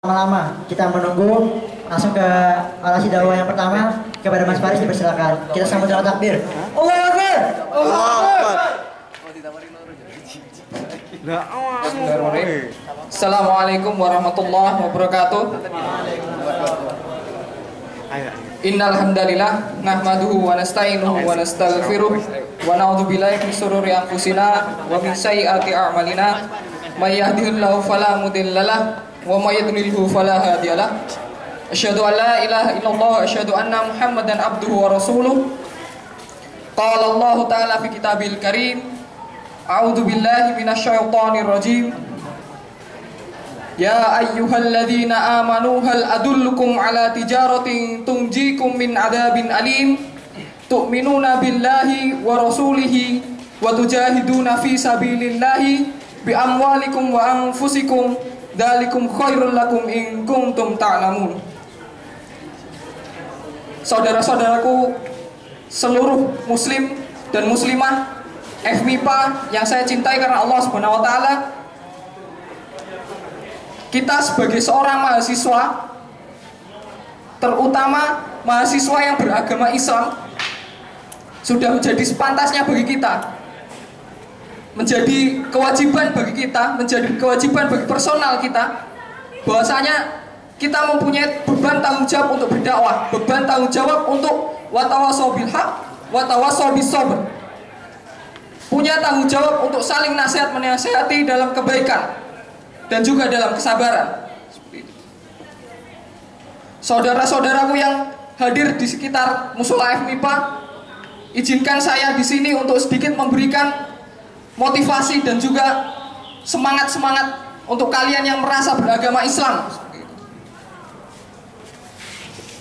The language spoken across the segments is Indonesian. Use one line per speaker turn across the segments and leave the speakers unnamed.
Lama-lama kita menunggu, langsung ke orasi dakwah yang pertama kepada Mas Faris, dipersilakan. Kita sambut dengan takbir. Allahu Akbar. Allahu Akbar.
Assalamualaikum warahmatullahi wabarakatuh. Innal hamdalillah nahmaduhu wa nasta'inuhu wa nastaghfiruh wa na'udzu billahi min shururi anfusina wa min sayyiati a'malina. May yahdihillahu fala mudhillalah wa may yudlilhu fala hadiyalah. Asyhadu an la ilaha illallah wa asyhadu anna Muhammadan abduhu wa rasuluh. Qala Allah ta'ala fi kitabil karim. A'udzu billahi minasyaitonir rajim. Ya ayyuhalladzina amanu hal adullukum ala tijaratin tunjikum min adzabin alim tu'minuna billahi wa rasulihi wa tujahiduna fi sabilillahi bi amwalikum wa anfusikum dzalikum khairul lakum in kuntum ta'lamun. Saudara-saudaraku seluruh muslim dan muslimah FMIPA yang saya cintai karena Allah Subhanahu wa taala, kita sebagai seorang mahasiswa, terutama mahasiswa yang beragama Islam, sudah menjadi sepantasnya bagi kita, menjadi kewajiban bagi kita, menjadi kewajiban bagi personal kita, bahwasanya kita mempunyai beban tanggung jawab untuk berdakwah, beban tanggung jawab untuk watawasau bil haq, watawasau bis sabr, punya tanggung jawab untuk saling nasihat menasihati dalam kebaikan dan juga dalam kesabaran. Saudara-saudaraku yang hadir di sekitar musola FMIPA, izinkan saya di sini untuk sedikit memberikan motivasi dan juga semangat-semangat untuk kalian yang merasa beragama Islam.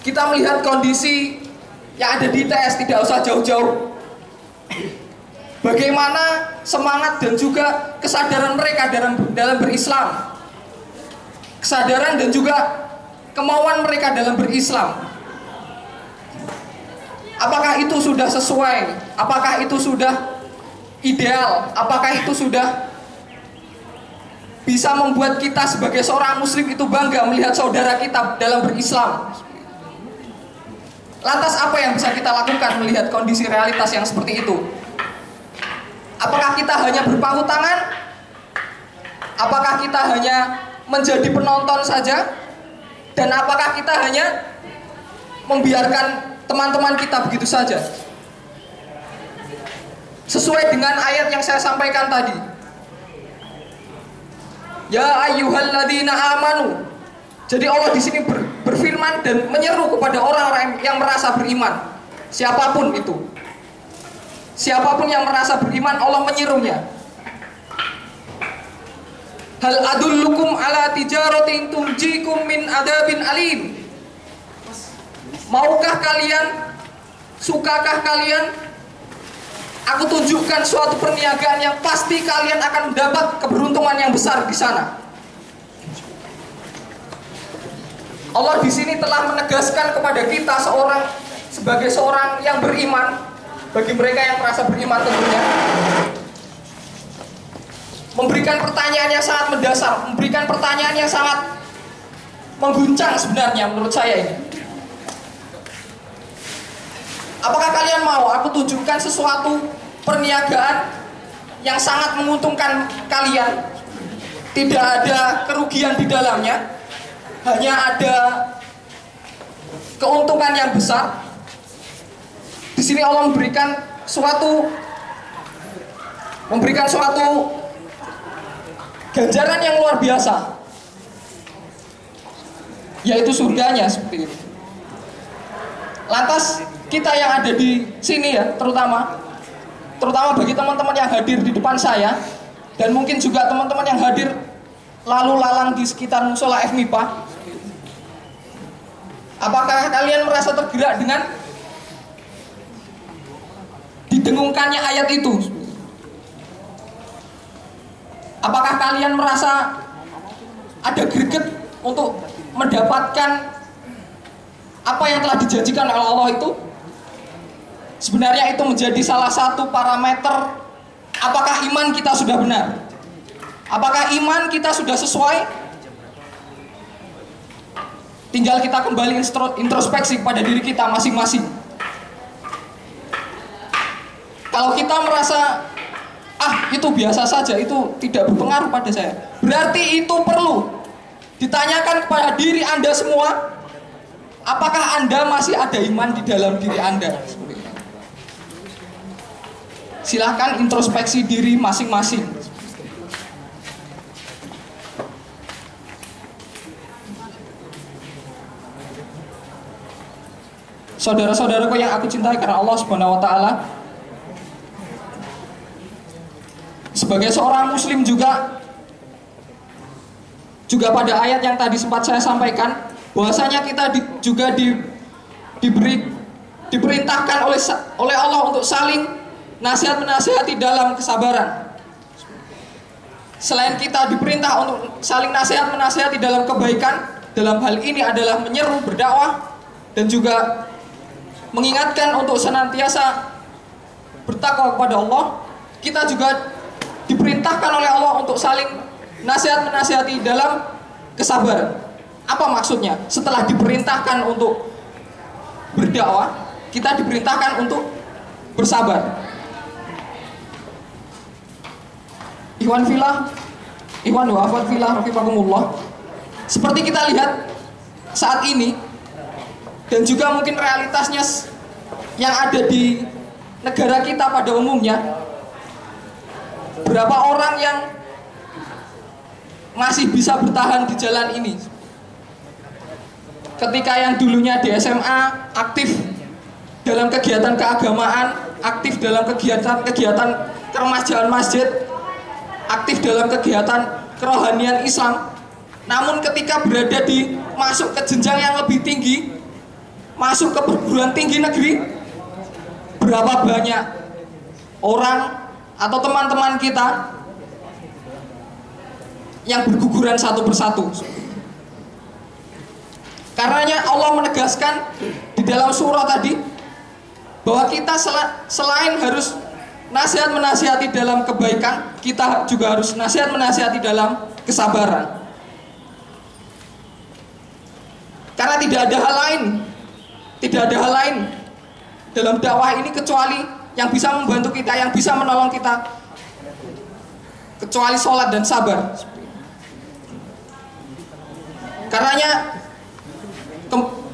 Kita melihat kondisi yang ada di ITS, tidak usah jauh-jauh. Bagaimana semangat dan juga kesadaran mereka dalam berislam, kesadaran dan juga kemauan mereka dalam berislam. Apakah itu sudah sesuai? Apakah itu sudah ideal? Apakah itu sudah bisa membuat kita sebagai seorang muslim itu bangga melihat saudara kita dalam berislam? Lantas apa yang bisa kita lakukan melihat kondisi realitas yang seperti itu? Apakah kita hanya berpangku tangan? Apakah kita hanya menjadi penonton saja? Dan apakah kita hanya membiarkan teman-teman kita begitu saja? Sesuai dengan ayat yang saya sampaikan tadi. Ya ayyuhalladzina amanu. Jadi Allah di sini berfirman dan menyeru kepada orang-orang yang merasa beriman. Siapapun itu. Siapapun yang merasa beriman, Allah menyerunya. Hal adullukum ala tijaratin tunjikum min adzabin alim. Maukah kalian, sukakah kalian aku tunjukkan suatu perniagaan yang pasti kalian akan mendapat keberuntungan yang besar di sana. Allah di sini telah menegaskan kepada kita sebagai seorang yang beriman. Bagi mereka yang merasa beriman tentunya, memberikan pertanyaan yang sangat mendasar, memberikan pertanyaan yang sangat mengguncang sebenarnya menurut saya ini. Apakah kalian mau aku tunjukkan sesuatu perniagaan yang sangat menguntungkan kalian, tidak ada kerugian di dalamnya, hanya ada keuntungan yang besar? Di sini Allah memberikan suatu ganjaran yang luar biasa, yaitu surganya seperti itu. Lantas kita yang ada di sini ya, terutama bagi teman-teman yang hadir di depan saya dan mungkin juga teman-teman yang hadir lalu lalang di sekitar musola FMIPA, apakah kalian merasa tergerak dengan didengungkannya ayat itu? Apakah kalian merasa ada greget untuk mendapatkan apa yang telah dijanjikan oleh Allah itu? Sebenarnya itu menjadi salah satu parameter apakah iman kita sudah benar, apakah iman kita sudah sesuai Tinggal kita kembali introspeksi pada diri kita masing-masing. Kalau kita merasa itu biasa saja, itu tidak berpengaruh pada saya, berarti itu perlu ditanyakan kepada diri Anda semua, apakah Anda masih ada iman di dalam diri Anda? Silahkan introspeksi diri masing-masing. Saudara-saudaraku yang aku cintai karena Allah Subhanahu wa taala, sebagai seorang muslim juga pada ayat yang tadi sempat saya sampaikan, bahwasanya kita diperintahkan oleh Allah untuk saling nasihat menasihati dalam kesabaran. Selain kita diperintah untuk saling nasihat menasihati dalam kebaikan, dalam hal ini adalah menyeru berdakwah dan juga mengingatkan untuk senantiasa bertakwa kepada Allah. Kita juga diperintahkan oleh Allah untuk saling nasihat menasihati dalam kesabaran. Apa maksudnya? Setelah diperintahkan untuk berdakwah, kita diperintahkan untuk bersabar. Ikhwan fillah, ikhwan wa akhwat fillah rahimakumullah. Seperti kita lihat saat ini, dan juga mungkin realitasnya yang ada di negara kita pada umumnya, berapa orang yang masih bisa bertahan di jalan ini. Ketika yang dulunya di SMA aktif dalam kegiatan keagamaan, aktif dalam kegiatan keremajaan masjid, aktif dalam kegiatan kerohanian Islam, namun ketika berada di masuk ke jenjang yang lebih tinggi, masuk ke perguruan tinggi negeri, berapa banyak orang atau teman-teman kita yang berguguran satu persatu. Karenanya Allah menegaskan di dalam surah tadi bahwa kita selain harus nasihat menasihati dalam kebaikan, kita juga harus nasihat menasihati dalam kesabaran. Karena tidak ada hal lain dalam dakwah ini kecuali yang bisa membantu kita, yang bisa menolong kita, kecuali sholat dan sabar. Karenanya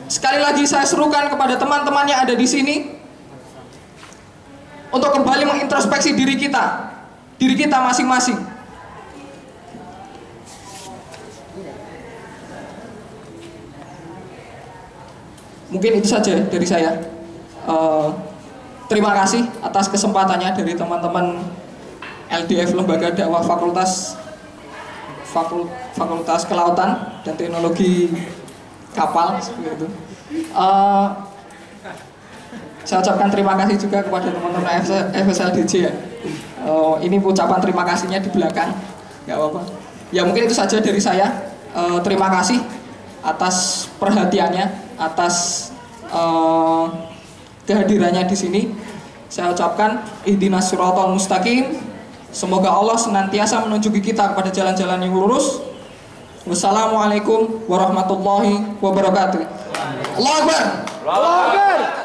sekali lagi saya serukan kepada teman-teman yang ada di sini untuk kembali mengintrospeksi diri kita masing-masing. Mungkin itu saja dari saya. Terima kasih atas kesempatannya dari teman-teman LDF Lembaga Dakwah Fakultas Kelautan dan Teknologi Kapal seperti itu. Saya ucapkan terima kasih juga kepada teman-teman FSLDJ ya. Ini ucapan terima kasihnya di belakang, nggak apa-apa. Ya mungkin itu saja dari saya. Terima kasih atas perhatiannya, atas kehadirannya di sini. Saya ucapkan ihdinas siratal mustaqim. Semoga Allah senantiasa menunjuki kita kepada jalan-jalan yang lurus. Wassalamualaikum warahmatullahi wabarakatuh. Allahu Akbar.